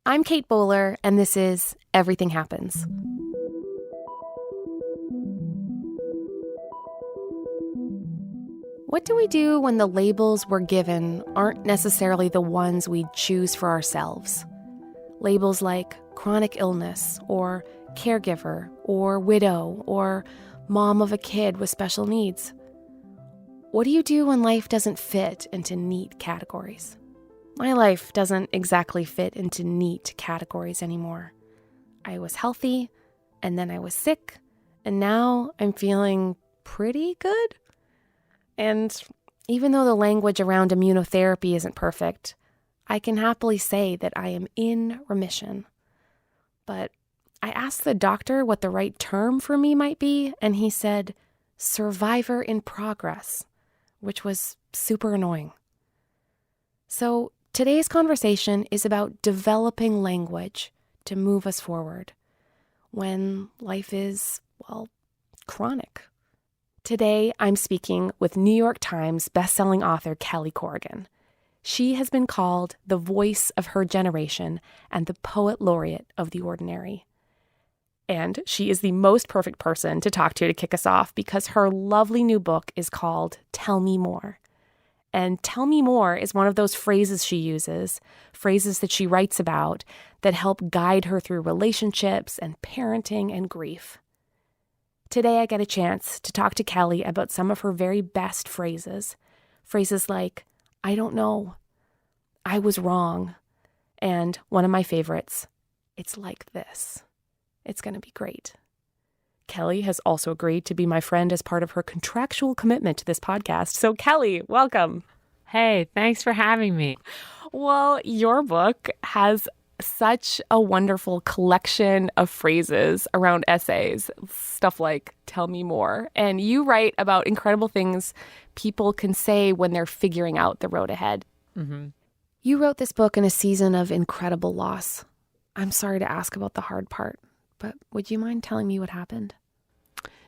I'm Kate Bowler, and this is Everything Happens. What do we do when the labels we're given aren't necessarily the ones we choose for ourselves? Labels like chronic illness, or caregiver, or widow, or mom of a kid with special needs. What do you do when life doesn't fit into neat categories? My life doesn't exactly fit into neat categories anymore. I was healthy, and then I was sick, and now I'm feeling pretty good. And even though the language around immunotherapy isn't perfect, I can happily say that I am in remission. But I asked the doctor what the right term for me might be, and he said, survivor in progress, which was super annoying. So today's conversation is about developing language to move us forward when life is, well, chronic. Today, I'm speaking with New York Times bestselling author Kelly Corrigan. She has been called the voice of her generation and the poet laureate of the ordinary. And she is the most perfect person to talk to kick us off because her lovely new book is called Tell Me More. And tell me more is one of those phrases she uses, phrases that she writes about that help guide her through relationships and parenting and grief. Today I get a chance to talk to Kelly about some of her very best phrases. Phrases like, I don't know, I was wrong, and one of my favorites, it's like this. It's going to be great. Kelly has also agreed to be my friend as part of her contractual commitment to this podcast. So Kelly, welcome. Hey, thanks for having me. Well, your book has such a wonderful collection of phrases around essays, stuff like tell me more. And you write about incredible things people can say when they're figuring out the road ahead. Mm-hmm. You wrote this book in a season of incredible loss. I'm sorry to ask about the hard part, but would you mind telling me what happened?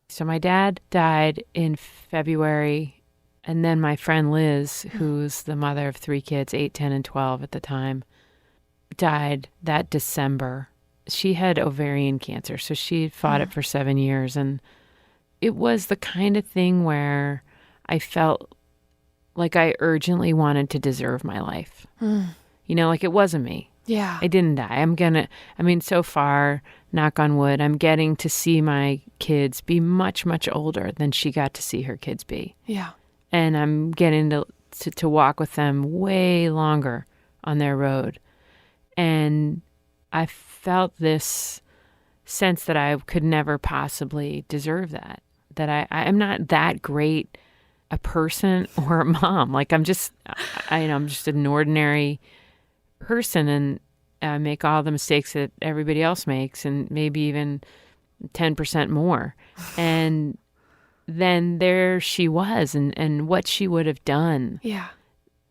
So my dad died in February, and then my friend Liz, who's the mother of 3 kids, 8, 10, and 12 at the time, died that December. She had ovarian cancer, so she had fought it for 7 years, and it was the kind of thing where I felt like I urgently wanted to deserve my life. You know, like it wasn't me. Yeah. I didn't die. So far, knock on wood, I'm getting to see my kids be much, much older than she got to see her kids be. Yeah. And I'm getting to walk with them way longer on their road. And I felt this sense that I could never possibly deserve that I'm not that great a person or a mom. Like I'm just an ordinary person, and I make all the mistakes that everybody else makes, and maybe even 10% more. And then there she was, and what she would have done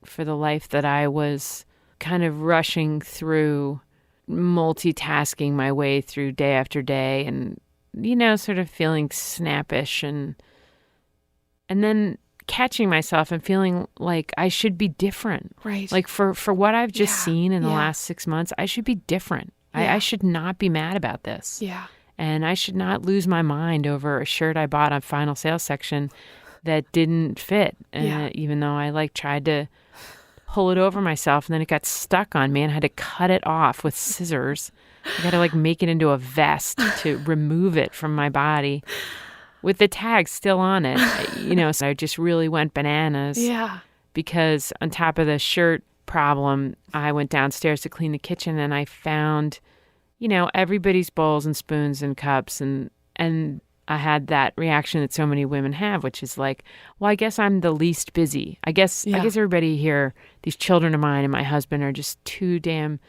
for the life that I was kind of rushing through, multitasking my way through day after day, and, sort of feeling snappish, and then catching myself and feeling like I should be different. Right. Like for what I've just seen in the last 6 months, I should be different. I should not be mad about this. Yeah. And I should not lose my mind over a shirt I bought on final sales section that didn't fit. Even though I tried to pull it over myself, and then it got stuck on me and I had to cut it off with scissors. I got to make it into a vest to remove it from my body, with the tag still on it, so I just really went bananas. Yeah. Because on top of the shirt problem, I went downstairs to clean the kitchen, and I found, everybody's bowls and spoons and cups, and I had that reaction that so many women have, which is like, well, I guess I'm the least busy. I guess everybody here, these children of mine and my husband, are just too damn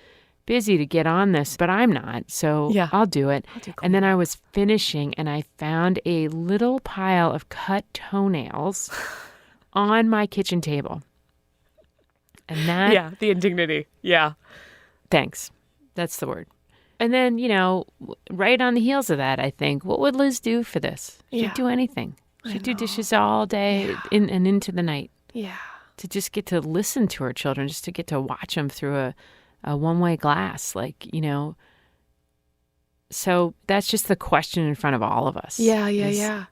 busy to get on this, but I'm not, so I'll do it. And then I was finishing, and I found a little pile of cut toenails on my kitchen table. And that... Yeah, the indignity. Yeah. Thanks. That's the word. And then, right on the heels of that, I think, what would Liz do for this? She'd do anything. She'd do dishes all day and into the night. Yeah. To just get to listen to her children, just to get to watch them through a a one-way glass, like, so that's just the question in front of all of us. Yeah.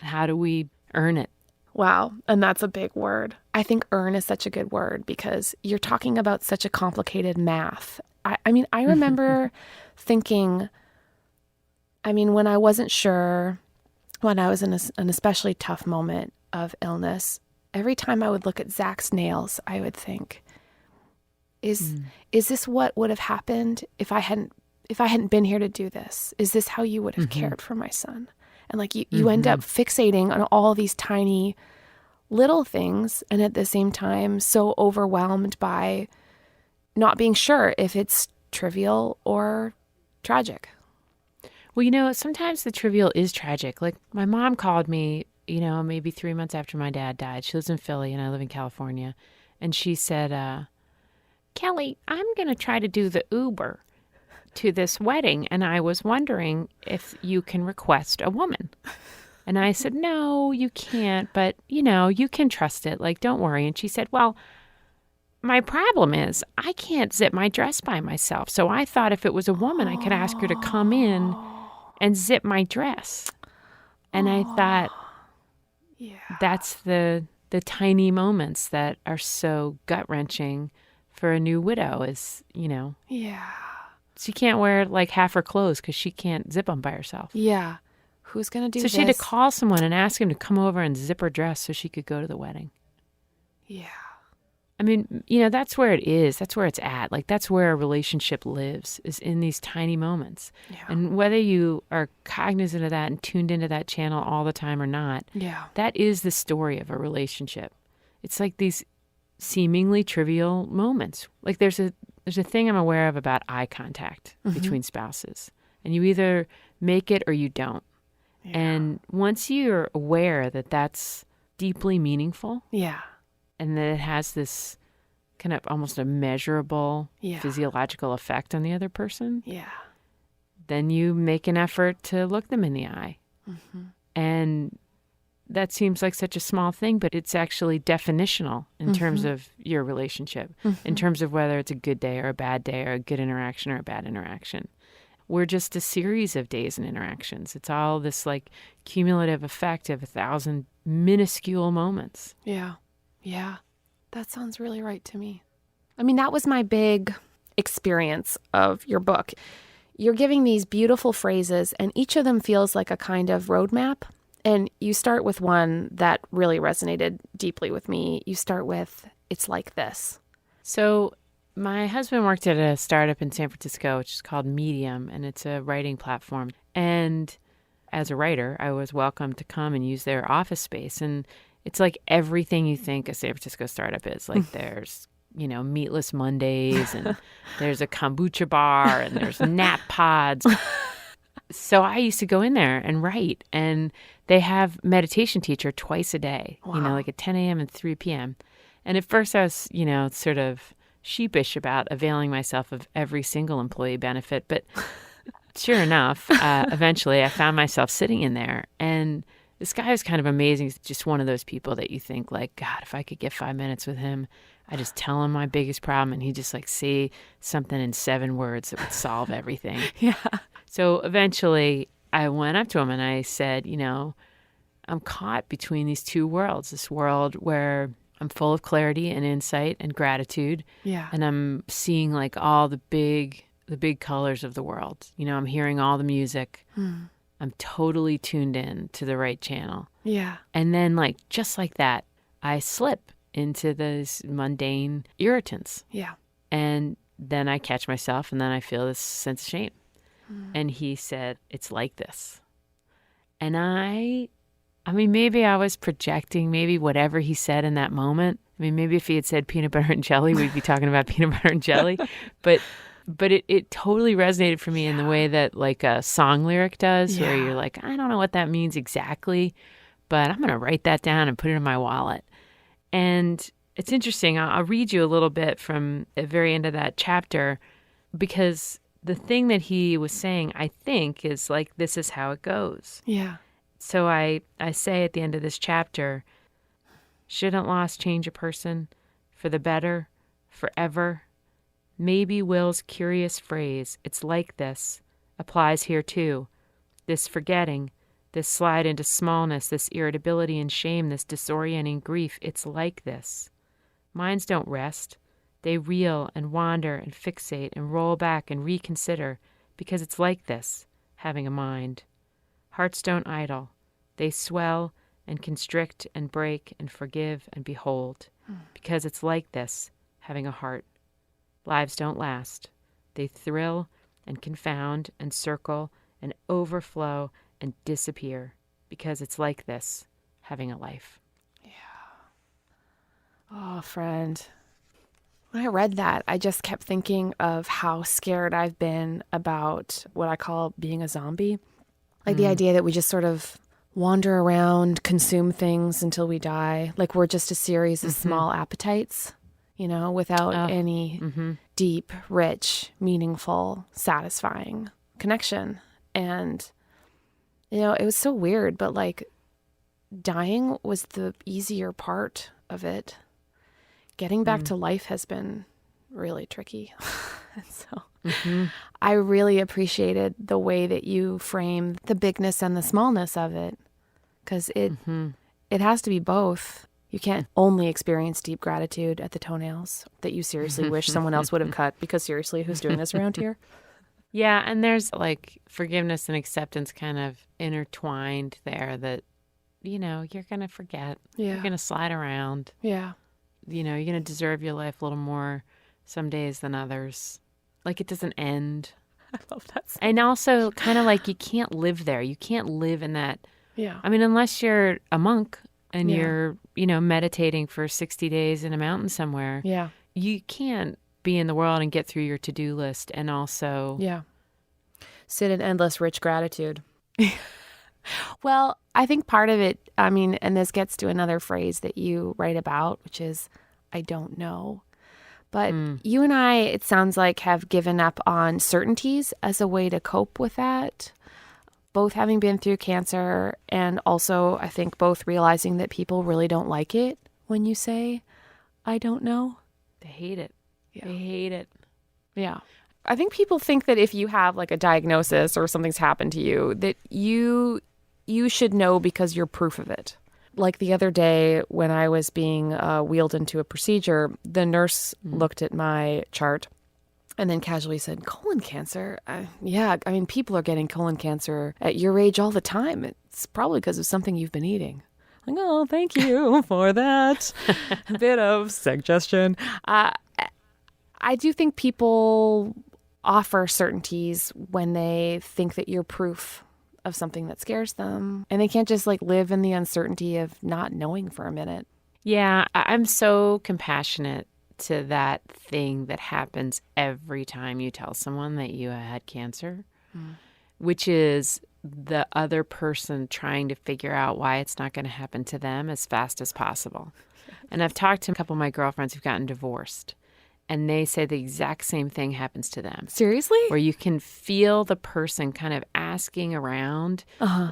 How do we earn it? Wow. And that's a big word. I think earn is such a good word because you're talking about such a complicated math. I mean, I remember thinking, when I wasn't sure, when I was in an especially tough moment of illness, every time I would look at Zach's nails, I would think, is this what would have happened if I hadn't been here to do this? Is this how you would have cared for my son? And like you end up fixating on all these tiny little things, and at the same time so overwhelmed by not being sure if it's trivial or tragic. Well, sometimes the trivial is tragic. Like my mom called me, maybe 3 months after my dad died. She lives in Philly and I live in California. And she said, Kelly, I'm going to try to do the Uber to this wedding. And I was wondering if you can request a woman. And I said, no, you can't. But, you can trust it. Like, don't worry. And she said, well, my problem is I can't zip my dress by myself. So I thought if it was a woman, I could ask her to come in and zip my dress. And I thought, that's the tiny moments that are so gut-wrenching for a new widow is, Yeah. She can't wear like half her clothes because she can't zip them by herself. Yeah. Who's going to do so this? So she had to call someone and ask him to come over and zip her dress so she could go to the wedding. Yeah. I mean, that's where it is. That's where it's at. Like, that's where a relationship lives, is in these tiny moments. Yeah. And whether you are cognizant of that and tuned into that channel all the time or not, that is the story of a relationship. It's like these seemingly trivial moments. Like there's a thing I'm aware of about eye contact between spouses. And you either make it or you don't. Yeah. And once you're aware that that's deeply meaningful. Yeah. And that it has this kind of almost a measurable physiological effect on the other person. Yeah. Then you make an effort to look them in the eye. And that seems like such a small thing, but it's actually definitional in terms of your relationship, in terms of whether it's a good day or a bad day or a good interaction or a bad interaction. We're just a series of days and interactions. It's all this like cumulative effect of 1,000 minuscule moments. Yeah. Yeah, that sounds really right to me. I mean, that was my big experience of your book. You're giving these beautiful phrases, and each of them feels like a kind of roadmap. And you start with one that really resonated deeply with me. You start with, it's like this. So my husband worked at a startup in San Francisco, which is called Medium, and it's a writing platform. And as a writer, I was welcome to come and use their office space. And it's like everything you think a San Francisco startup is. Like there's, meatless Mondays and there's a kombucha bar and there's nap pods. So I used to go in there and write, and they have meditation teacher twice a day, like at 10 a.m. and 3 p.m. And at first I was, sort of sheepish about availing myself of every single employee benefit. But sure enough, eventually I found myself sitting in there, and this guy is kind of amazing. He's just one of those people that you think like, God, if I could get 5 minutes with him, I just tell him my biggest problem and he just like say something in 7 words that would solve everything. Yeah. So eventually I went up to him and I said, I'm caught between these two worlds, this world where I'm full of clarity and insight and gratitude. Yeah. And I'm seeing like all the big colors of the world. I'm hearing all the music. I'm totally tuned in to the right channel. Yeah. And then just like that, I slip into those mundane irritants. Yeah. And then I catch myself and then I feel this sense of shame. And he said, it's like this. And I mean, maybe I was projecting, maybe whatever he said in that moment. I mean, maybe if he had said peanut butter and jelly, we'd be talking about peanut butter and jelly. But it totally resonated for me in the way that like a song lyric does, where you're like, I don't know what that means exactly, but I'm going to write that down and put it in my wallet. And it's interesting. I'll read you a little bit from the very end of that chapter, because the thing that he was saying, I think, is like, this is how it goes. Yeah. So I say at the end of this chapter, shouldn't loss change a person for the better, forever? Maybe Will's curious phrase, "It's like this," applies here too. This forgetting, this slide into smallness, this irritability and shame, this disorienting grief, it's like this. Minds don't rest. They reel and wander and fixate and roll back and reconsider because it's like this, having a mind. Hearts don't idle. They swell and constrict and break and forgive and behold because it's like this, having a heart. Lives don't last. They thrill and confound and circle and overflow and disappear because it's like this, having a life. Yeah. Oh, friend. When I read that, I just kept thinking of how scared I've been about what I call being a zombie. Like the idea that we just sort of wander around, consume things until we die. Like we're just a series of small appetites, without any deep, rich, meaningful, satisfying connection. And, it was so weird, but like dying was the easier part of it. Getting back to life has been really tricky. So I really appreciated the way that you framed the bigness and the smallness of it, because it has to be both. You can't only experience deep gratitude at the toenails that you seriously wish someone else would have cut, because seriously, who's doing this around here? Yeah, and there's like forgiveness and acceptance kind of intertwined there that, you're going to forget. Yeah. You're going to slide around. Yeah. You're going to deserve your life a little more some days than others. Like it doesn't end. I love that. And also kind of like you can't live there. You can't live in that. Yeah. I mean, unless you're a monk and you're, meditating for 60 days in a mountain somewhere. Yeah. You can't be in the world and get through your to-do list and also. Yeah. Sit in endless rich gratitude. Well, I think part of it, and this gets to another phrase that you write about, which is, I don't know. But you and I, it sounds like, have given up on certainties as a way to cope with that. Both having been through cancer, and also, I think, both realizing that people really don't like it when you say, I don't know. They hate it. Yeah. They hate it. Yeah. I think people think that if you have like a diagnosis or something's happened to you, that you should know because you're proof of it. Like the other day when I was being wheeled into a procedure, the nurse looked at my chart and then casually said, colon cancer? People are getting colon cancer at your age all the time. It's probably because of something you've been eating. Like, oh, thank you for that bit of suggestion. I do think people offer certainties when they think that you're proof of something that scares them, and they can't just like live in the uncertainty of not knowing for a minute. Yeah, I'm so compassionate to that thing that happens every time you tell someone that you had cancer, which is the other person trying to figure out why it's not going to happen to them as fast as possible. And I've talked to a couple of my girlfriends who've gotten divorced, and they say the exact same thing happens to them. Seriously? Where you can feel the person kind of asking around,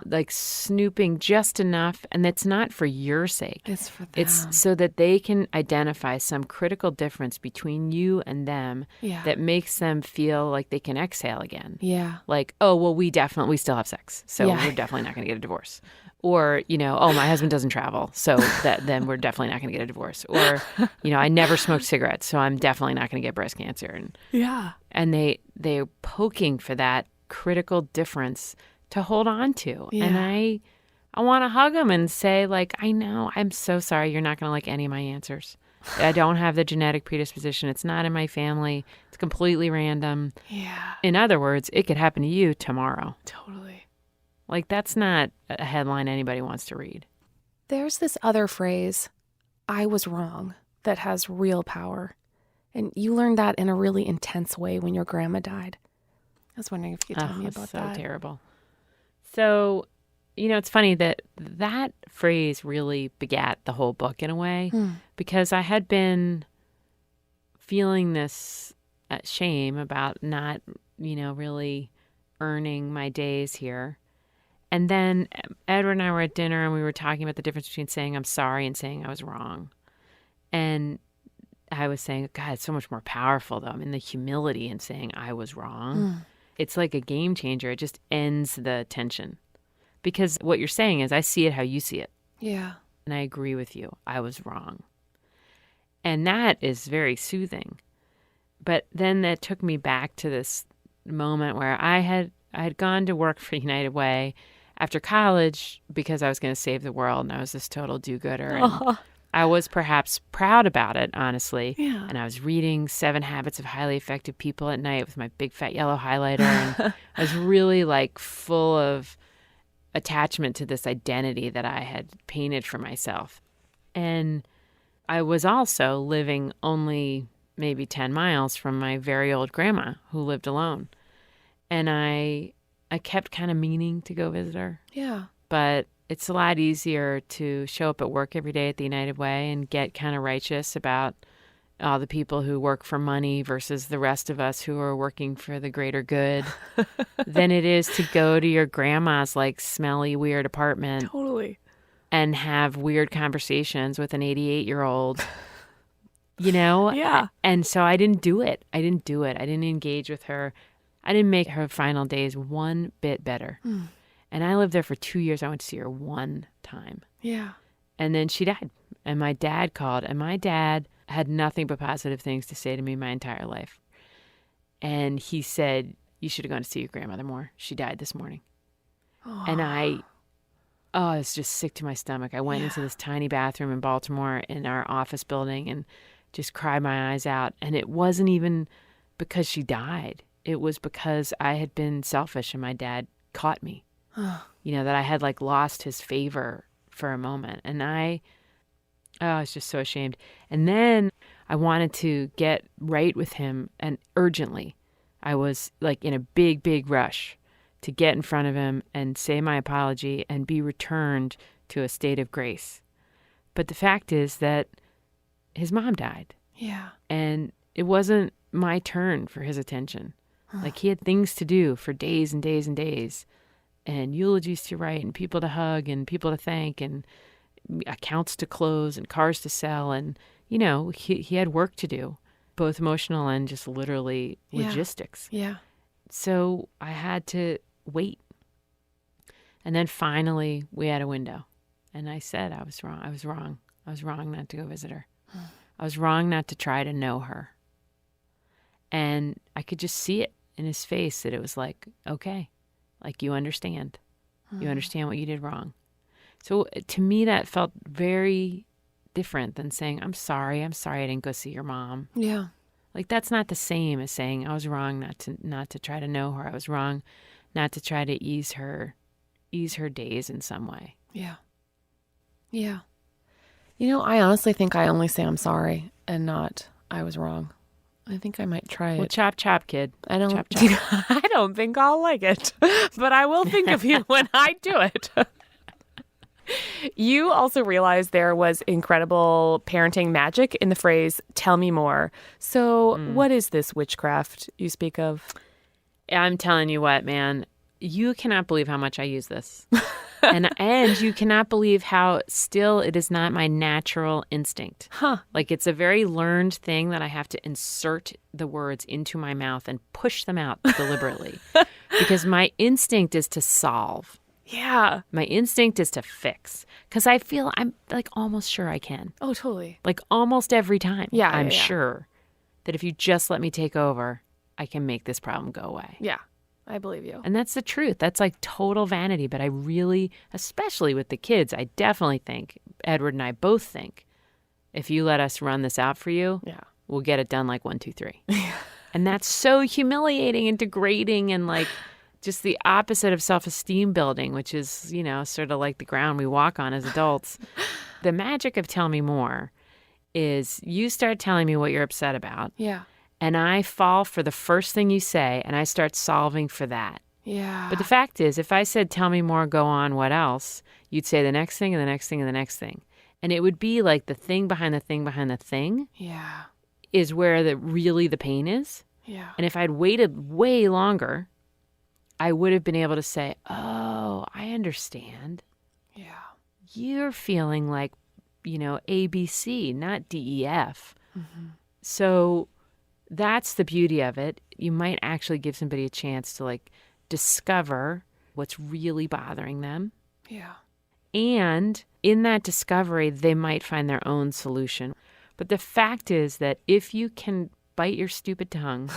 like snooping just enough. And it's not for your sake. It's for them. It's so that they can identify some critical difference between you and them that makes them feel like they can exhale again. Yeah. Like, oh, well, we still have sex. So we're definitely not going to get a divorce. Or, oh, my husband doesn't travel, so then we're definitely not going to get a divorce. Or, I never smoked cigarettes, so I'm definitely not going to get breast cancer. And they're poking for that critical difference to hold on to. Yeah. And I want to hug them and say, like, I know, I'm so sorry. You're not going to like any of my answers. I don't have the genetic predisposition. It's not in my family. It's completely random. Yeah. In other words, it could happen to you tomorrow. Totally. Like, that's not a headline anybody wants to read. There's this other phrase, I was wrong, that has real power. And you learned that in a really intense way when your grandma died. I was wondering if you could tell me about that. So terrible. So, it's funny that phrase really begat the whole book in a way, because I had been feeling this shame about not, really earning my days here. And then Edward and I were at dinner and we were talking about the difference between saying I'm sorry and saying I was wrong. And I was saying, God, it's so much more powerful, though. I mean, the humility in saying I was wrong. It's like a game changer. It just ends the tension. Because what you're saying is, I see it how you see it. Yeah. And I agree with you. I was wrong. And that is very soothing. But then that took me back to this moment where I had gone to work for United Way after college because I was going to save the world, and I was this total do-gooder. And I was perhaps proud about it, honestly. Yeah. And I was reading 7 Habits of Highly Effective People at night with my big fat yellow highlighter. And I was really like full of attachment to this identity that I had painted for myself. And I was also living only maybe 10 miles from my very old grandma who lived alone. And I kept kind of meaning to go visit her. Yeah. But it's a lot easier to show up at work every day at the United Way and get kind of righteous about all the people who work for money versus the rest of us who are working for the greater good than it is to go to your grandma's like smelly, weird apartment. Totally. And have weird conversations with an 88-year-old, you know? Yeah. And so I didn't do it. I didn't engage with her. I didn't make her final days one bit better. And I lived there for 2 years. I went to see her one time. Yeah. And then she died. And my dad called. And my dad had nothing but positive things to say to me my entire life. And he said, you should have gone to see your grandmother more. She died this morning. And I was just sick to my stomach. I went into this tiny bathroom in Baltimore in our office building and just cried my eyes out. And it wasn't even because she died. It was because I had been selfish and my dad caught me. You know, that I had like lost his favor for a moment. And I was just so ashamed. And then I wanted to get right with him, and urgently. I was like in a big, big rush to get in front of him and say my apology and be returned to a state of grace. But the fact is that his mom died. Yeah. And it wasn't my turn for his attention. Like he had things to do for days and days and days. And eulogies to write, and people to hug, and people to thank, and accounts to close, and cars to sell. And, you know, he had work to do, both emotional and just literally logistics. Yeah. So I had to wait. And then finally we had a window. And I said I was wrong. I was wrong. I was wrong not to go visit her. I was wrong not to try to know her. And I could just see it in his face that it was like, okay. Like, you understand. You understand what you did wrong. So to me, that felt very different than saying, I'm sorry I didn't go see your mom. Yeah. Like, that's not the same as saying I was wrong not to try to know her. I was wrong not to try to ease her days in some way. Yeah. Yeah. You know, I honestly think I only say I'm sorry and not I was wrong. I think I might try it. Well, chop, chop, kid. I don't. Chop, chop. I don't think I'll like it, but I will think of you when I do it. You also realized there was incredible parenting magic in the phrase "tell me more." So, what is this witchcraft you speak of? I'm telling you what, man. You cannot believe how much I use this. and you cannot believe how still it is not my natural instinct. Like, it's a very learned thing that I have to insert the words into my mouth and push them out deliberately. Because my instinct is to solve. Yeah. My instinct is to fix. Because I feel I'm like almost sure I can. Oh, totally. Like almost every time. Yeah. I'm sure that if you just let me take over, I can make this problem go away. Yeah. I believe you. And that's the truth. That's like total vanity. But I really, especially with the kids, I definitely think, Edward and I both think, if you let us run this out for you, we'll get it done like 1, 2, 3. And that's so humiliating and degrading and like just the opposite of self-esteem building, which is, you know, sort of like the ground we walk on as adults. The magic of Tell Me More is you start telling me what you're upset about. Yeah. And I fall for the first thing you say, and I start solving for that. Yeah. But the fact is, if I said, tell me more, go on, what else? You'd say the next thing and the next thing and the next thing. And it would be like the thing behind the thing behind the thing is where the pain is. Yeah. And if I'd waited way longer, I would have been able to say, oh, I understand. Yeah. You're feeling like, you know, ABC, not DEF. So that's the beauty of it. You might actually give somebody a chance to like discover what's really bothering them. Yeah. And in that discovery, they might find their own solution. But the fact is that if you can bite your stupid tongue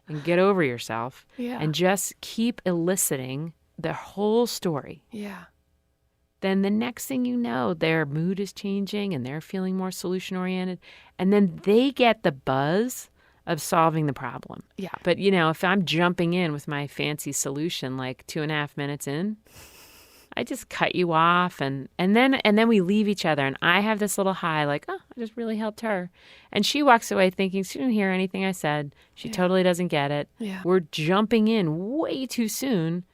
and get over yourself and just keep eliciting the whole story, then the next thing you know, their mood is changing and they're feeling more solution-oriented. And then they get the buzz of solving the problem. Yeah. But, you know, if I'm jumping in with my fancy solution like 2.5 minutes in, I just cut you off and then we leave each other and I have this little high like, oh, I just really helped her. And she walks away thinking she didn't hear anything I said. She totally doesn't get it. Yeah. We're jumping in way too soon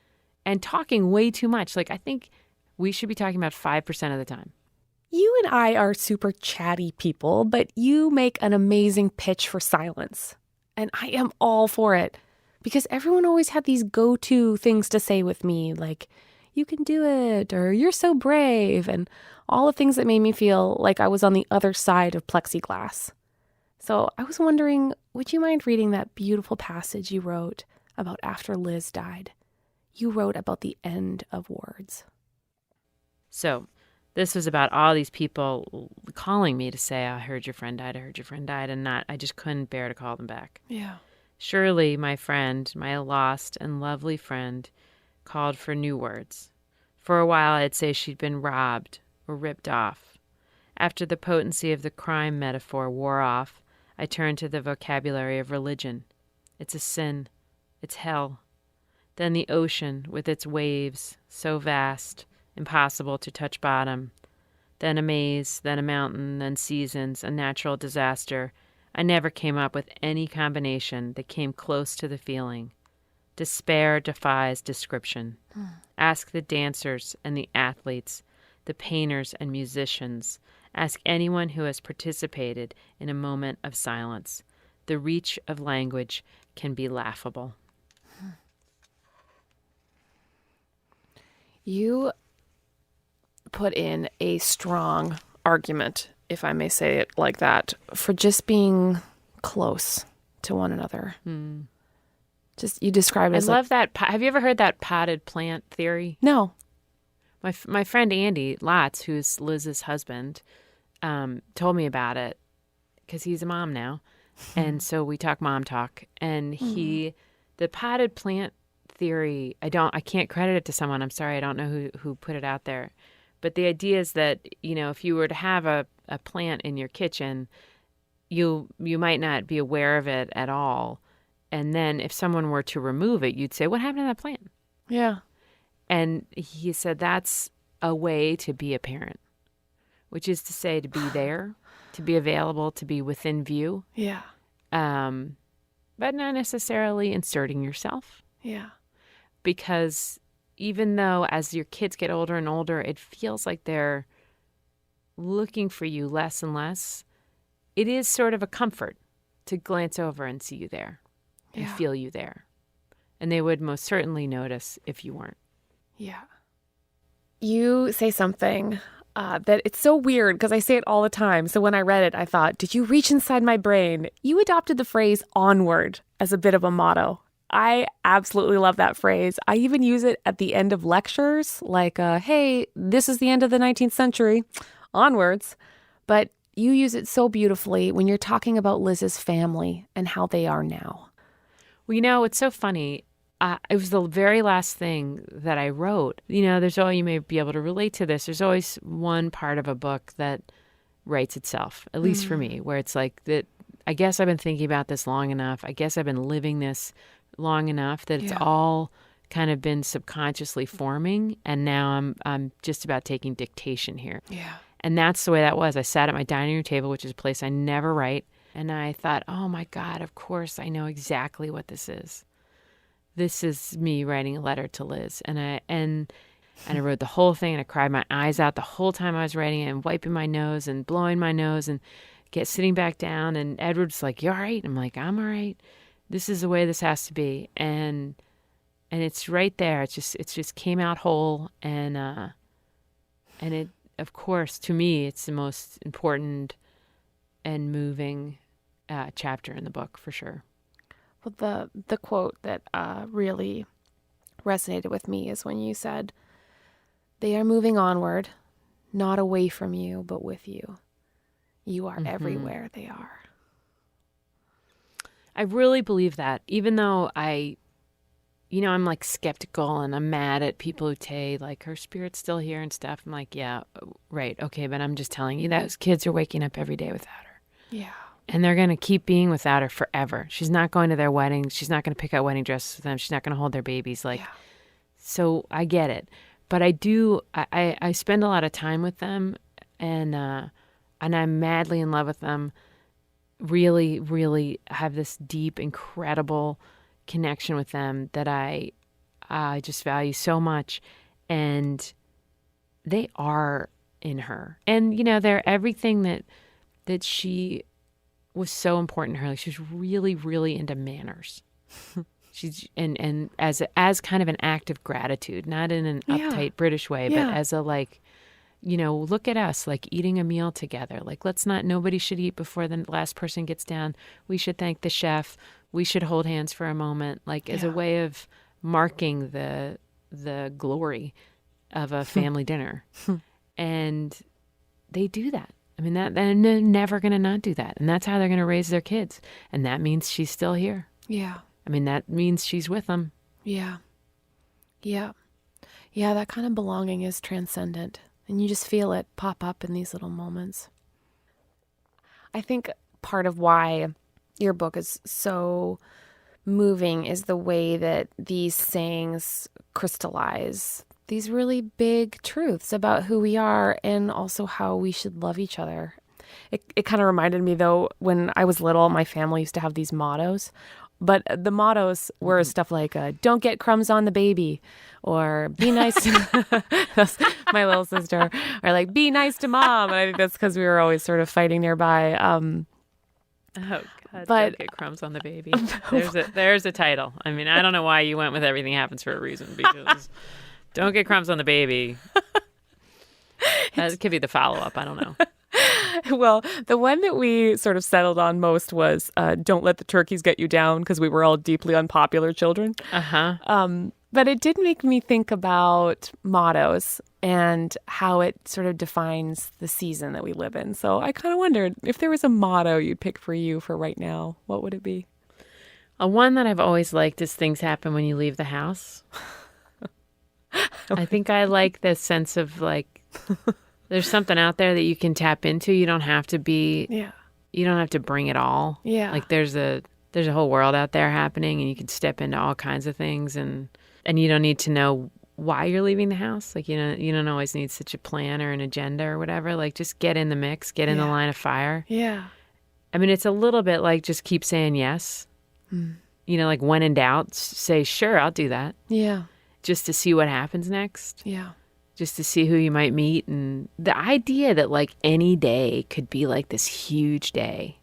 and talking way too much. Like I think we should be talking about 5% of the time. You and I are super chatty people, but you make an amazing pitch for silence. And I am all for it because everyone always had these go-to things to say with me, like, you can do it, or you're so brave, and all the things that made me feel like I was on the other side of plexiglass. So I was wondering, would you mind reading that beautiful passage you wrote about after Liz died? You wrote about the end of words. So this was about all these people calling me to say, I heard your friend died, I heard your friend died, and I just couldn't bear to call them back. Yeah. Surely my friend, my lost and lovely friend, called for new words. For a while, I'd say she'd been robbed or ripped off. After the potency of the crime metaphor wore off, I turned to the vocabulary of religion. It's a sin. It's hell. Then the ocean with its waves, so vast, impossible to touch bottom. Then a maze, then a mountain, then seasons, a natural disaster. I never came up with any combination that came close to the feeling. Despair defies description. Ask the dancers and the athletes, the painters and musicians. Ask anyone who has participated in a moment of silence. The reach of language can be laughable. You put in a strong argument, if I may say it like that, for just being close to one another. Just you describe it as I love that. Have you ever heard that potted plant theory? No. My friend Andy Lotz, who's Liz's husband, told me about it because he's a mom now. And so we talk mom talk. And the potted plant theory, I can't credit it to someone. I'm sorry. I don't know who put it out there. But the idea is that, you know, if you were to have a plant in your kitchen, you might not be aware of it at all. And then if someone were to remove it, you'd say, what happened to that plant? Yeah. And he said that's a way to be a parent, which is to say to be there, to be available, to be within view. Yeah. But not necessarily inserting yourself. Yeah. Because even though as your kids get older and older, it feels like they're looking for you less and less, it is sort of a comfort to glance over and see you there and feel you there. And they would most certainly notice if you weren't. Yeah. You say something that it's so weird because I say it all the time. So when I read it, I thought, did you reach inside my brain? You adopted the phrase onward as a bit of a motto. I absolutely love that phrase. I even use it at the end of lectures, like, hey, this is the end of the 19th century, onwards. But you use it so beautifully when you're talking about Liz's family and how they are now. Well, you know, it's so funny. It was the very last thing that I wrote. You know, you may be able to relate to this. There's always one part of a book that writes itself, at least for me, where it's like that. I guess I've been thinking about this long enough. I guess I've been living this long enough that it's all kind of been subconsciously forming. And now I'm just about taking dictation here. Yeah. And that's the way that was. I sat at my dining room table, which is a place I never write. And I thought, oh my God, of course I know exactly what this is. This is me writing a letter to Liz. And I wrote the whole thing and I cried my eyes out the whole time I was writing it and wiping my nose and blowing my nose and sitting back down. And Edward's like, you all right? I'm like, I'm all right. This is the way this has to be. And it's right there. It just came out whole. And it, of course, to me, it's the most important and moving chapter in the book for sure. Well, the quote that really resonated with me is when you said, "They are moving onward, not away from you, but with you. You are everywhere they are." I really believe that, even though I'm like skeptical and I'm mad at people who say like her spirit's still here and stuff. I'm like, yeah, right. Okay. But I'm just telling you, those kids are waking up every day without her. Yeah. And they're going to keep being without her forever. She's not going to their weddings. She's not going to pick out wedding dresses for them. She's not going to hold their babies. So I get it. But I spend a lot of time with them, and I'm madly in love with them. Really, really have this deep, incredible connection with them that I just value so much. And they are in her. And, they're everything that she was so important to her. Like, she was really, really into manners. She's and as kind of an act of gratitude, not in an uptight British way, but as a look at us, like eating a meal together. Like, nobody should eat before the last person gets down. We should thank the chef. We should hold hands for a moment, like as a way of marking the glory of a family dinner. And they do that. I mean, they're never going to not do that. And that's how they're going to raise their kids. And that means she's still here. Yeah. I mean, that means she's with them. Yeah. Yeah. Yeah, that kind of belonging is transcendent. And you just feel it pop up in these little moments. I think part of why your book is so moving is the way that these sayings crystallize these really big truths about who we are and also how we should love each other. It kind of reminded me, though, when I was little, my family used to have these mottos. But the mottos were stuff like, don't get crumbs on the baby, or be nice to my little sister, or like, be nice to mom. And I think that's because we were always sort of fighting nearby. Oh, God, don't get crumbs on the baby. There's a title. I mean, I don't know why you went with everything happens for a reason, because don't get crumbs on the baby. That could be the follow-up. I don't know. Well, the one that we sort of settled on most was don't let the turkeys get you down, because we were all deeply unpopular children. But it did make me think about mottos and how it sort of defines the season that we live in. So I kind of wondered if there was a motto you'd pick for you for right now, what would it be? One that I've always liked is things happen when you leave the house. I think I like this sense of like... There's something out there that you can tap into. You don't have to you don't have to bring it all. Yeah. Like there's a whole world out there happening, and you can step into all kinds of things, and you don't need to know why you're leaving the house. Like, you don't always need such a plan or an agenda or whatever. Like, just get in the mix, get in the line of fire. Yeah. I mean, it's a little bit like just keep saying yes. Like when in doubt, say, sure, I'll do that. Yeah. Just to see what happens next. Yeah. Just to see who you might meet. And the idea that like any day could be like this huge day,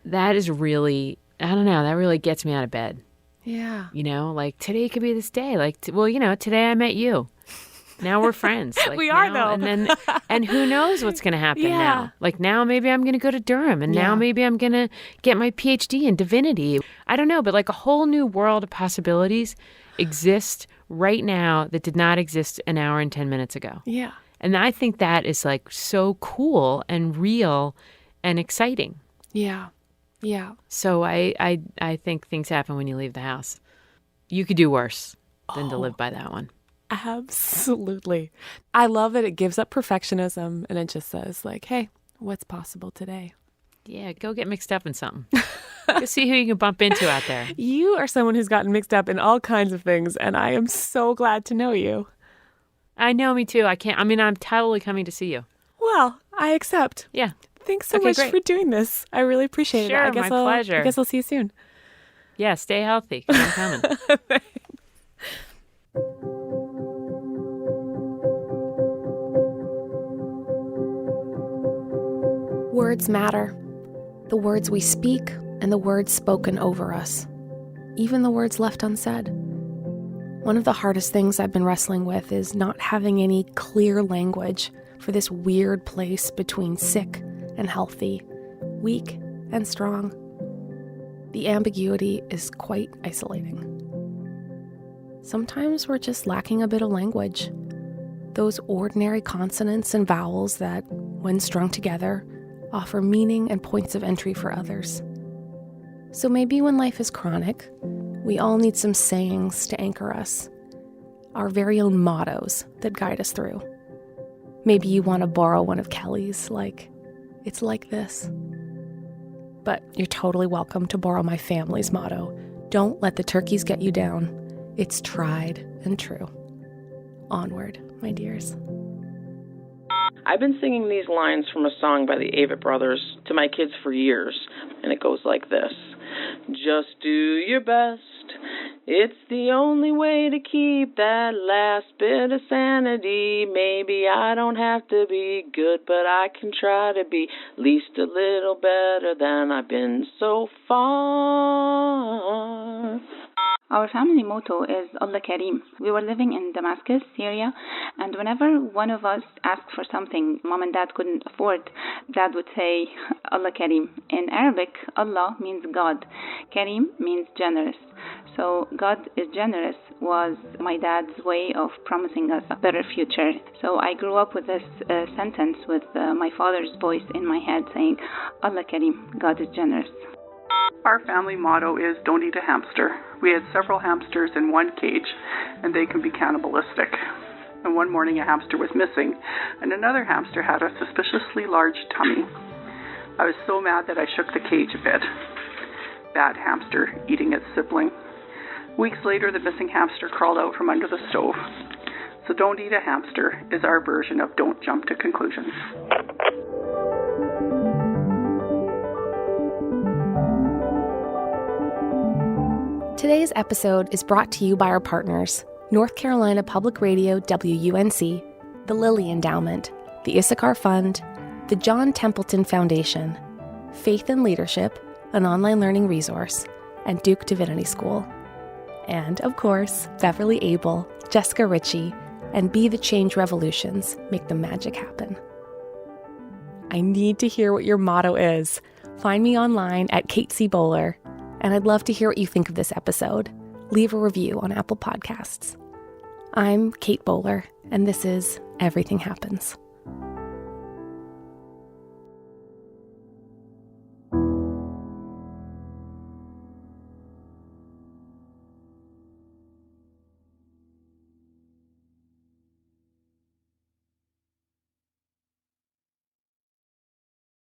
that is really, I don't know, that really gets me out of bed. Yeah. Like today could be this day. Like, today I met you. Now we're friends. Like, we are though. And who knows what's going to happen now? Like now maybe I'm going to go to Durham, and now maybe I'm going to get my PhD in divinity. I don't know, but like a whole new world of possibilities exist right now that did not exist an hour and 10 minutes ago. Yeah. And I think that is like so cool and real and exciting. Yeah. Yeah. So I think things happen when you leave the house. You could do worse than to live by that one. Absolutely. I love that it gives up perfectionism and it just says like, hey, what's possible today? Yeah, go get mixed up in something. Go see who you can bump into out there. You are someone who's gotten mixed up in all kinds of things, and I am so glad to know you. I know, me too. I'm totally coming to see you. Well, I accept. Yeah. Thanks so much for doing this. I really appreciate it. Sure, my pleasure. I guess I'll see you soon. Yeah, stay healthy, 'cause I'm coming. Words matter. The words we speak and the words spoken over us. Even the words left unsaid. One of the hardest things I've been wrestling with is not having any clear language for this weird place between sick and healthy, weak and strong. the ambiguity is quite isolating. Sometimes we're just lacking a bit of language. Those ordinary consonants and vowels that, when strung together, offer meaning and points of entry for others. So maybe when life is chronic, we all need some sayings to anchor us, our very own mottos that guide us through. Maybe you want to borrow one of Kelly's, like, "It's like this." But you're totally welcome to borrow my family's motto, "Don't let the turkeys get you down. It's tried and true." Onward, my dears. I've been singing these lines from a song by the Avett Brothers to my kids for years, and it goes like this. Just do your best. It's the only way to keep that last bit of sanity. Maybe I don't have to be good, but I can try to be at least a little better than I've been so far. Our family motto is Allah Kareem. We were living in Damascus, Syria, and whenever one of us asked for something Mom and Dad couldn't afford, Dad would say, Allah Kareem. In Arabic, Allah means God. Kareem means generous. So God is generous was my dad's way of promising us a better future. So I grew up with this sentence with my father's voice in my head saying, Allah Kareem, God is generous. Our family motto is don't eat a hamster. We had several hamsters in one cage, and they can be cannibalistic. And one morning a hamster was missing, and another hamster had a suspiciously large tummy. I was so mad that I shook the cage a bit. Bad hamster eating its sibling. Weeks later, the missing hamster crawled out from under the stove. So don't eat a hamster is our version of don't jump to conclusions. Today's episode is brought to you by our partners, North Carolina Public Radio WUNC, the Lilly Endowment, the Issachar Fund, the John Templeton Foundation, Faith and Leadership, an online learning resource, and Duke Divinity School. And, of course, Beverly Abel, Jessica Ritchie, and Be the Change Revolutions make the magic happen. I need to hear what your motto is. Find me online at Kate C. Bowler, and I'd love to hear what you think of this episode. Leave a review on Apple Podcasts. I'm Kate Bowler, and this is Everything Happens.